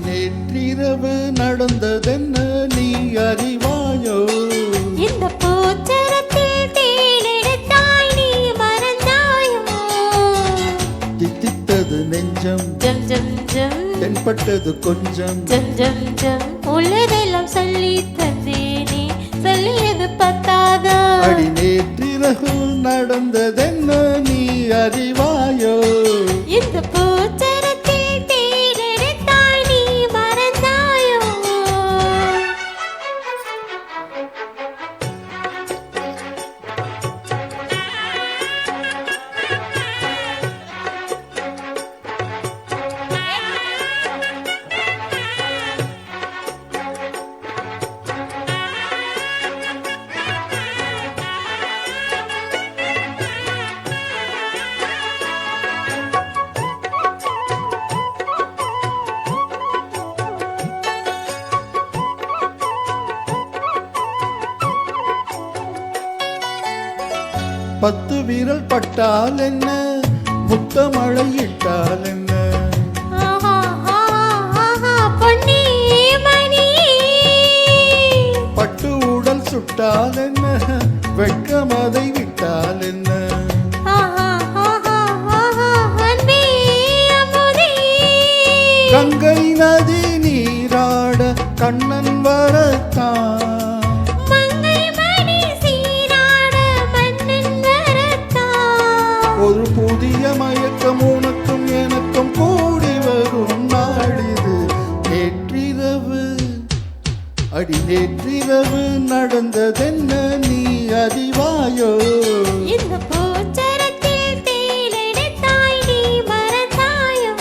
நேற்றிரவு நடந்ததென்ன நீ அறிவாயோ? இந்த பூச்சரத்தில் தேனெடுத்தாய் நீ மறந்தாயோ? தித்தித்தது நெஞ்சம் ஜம் ஜம் ஜம், தென்பட்டது கொஞ்சம் ஜம் ஜம் ஜம், உள்ளதெல்லாம் சொல்லி தந்தேனே, சொல்லியது பத்தாதா? அடி நேற்றிரவு நடந்ததென்ன நீ அறிவாயோ? இந்த பூச்சரத்தில் தேனெடுத்தாய் நீ மறந்தாயோ? பத்து விரல் பட்டால் என்ன, முத்தமழை இட்டால் என்ன, பொன்னி மணி பட்டு உடல் சுட்டால் என்ன, வெட்கமதை விட்டால் என்ன, கங்கை நதி நீராட கண்ணன் வரத்தான், ஒரு புதிய மயக்கம் உனக்கும் எனக்கும் கூடி வரும் நாளிது. நேற்றிரவு அடி நேற்றிரவு நடந்ததென்ன நீ அறிவாயோ? இந்த பூச்சரத்தில் தேனெடுத்தாய் நீ மறந்தாயோ?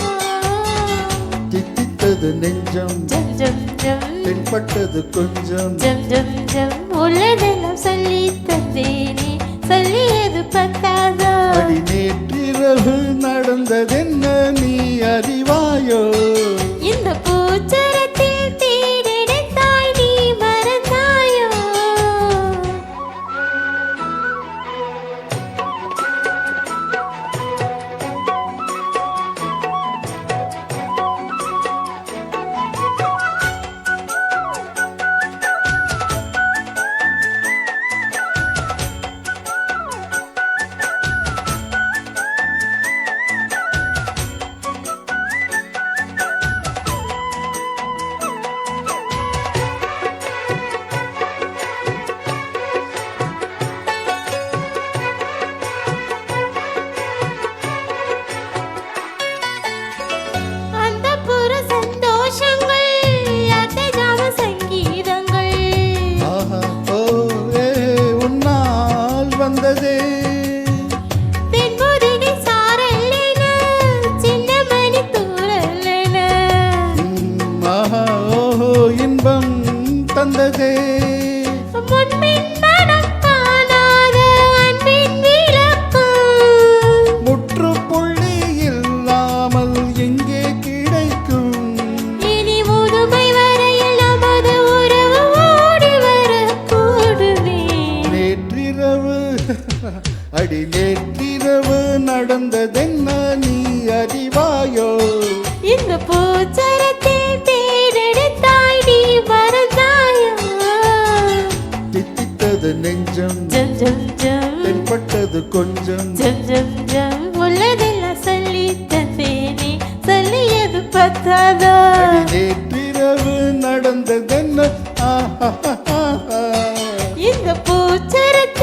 தித்தித்தது நெஞ்சம் ஜம் ஜம் ஜம், தென்பட்டது கொஞ்சம் ஜம் ஜம் ஜம், உள்ளதெல்லாம் சொல்லி தந்தேனே, சொல்லியது பத்தாதா? அடி நேற்றிரவு நடந்ததென்ன நீ அறிவாயோ? இந்த பூச்சரத்தில் தேனெடுத்தாய் நீ மறந்தாயோ? வந்ததே தென்பொதிகை சாரல்லேன, சின்னமணி தூரல்லேன, ஆஹா ஓஹோ இன்பம் தந்ததே முன்பின் மனம் காணாத அன்பின் விளக்கம், முற்றுப்புள்ளி இல்லாமல் எங்கே கிடைக்கும்? இனி முதுமை வரையில் நமது உறவு ஓடி வர கூடுமே. நேற்றிரவு அடி நேற்றிரவு நடந்ததென்ன நீ அறிவாயோ? இந்த பூச்சரத்தில் தேனெடுத்தாய் நீ மறந்தாயோ? தித்தித்தது நெஞ்சம் ஜம் ஜம் ஜம், தென்பட்டது கொஞ்சம் ஜம் ஜம் ஜம், உள்ளதெல்லாம் சொல்லி தந்தேனே, சொல்லியது பத்தாதா? அடி நேற்றிரவு நடந்ததென்ன இந்த பூச்சரத்தில்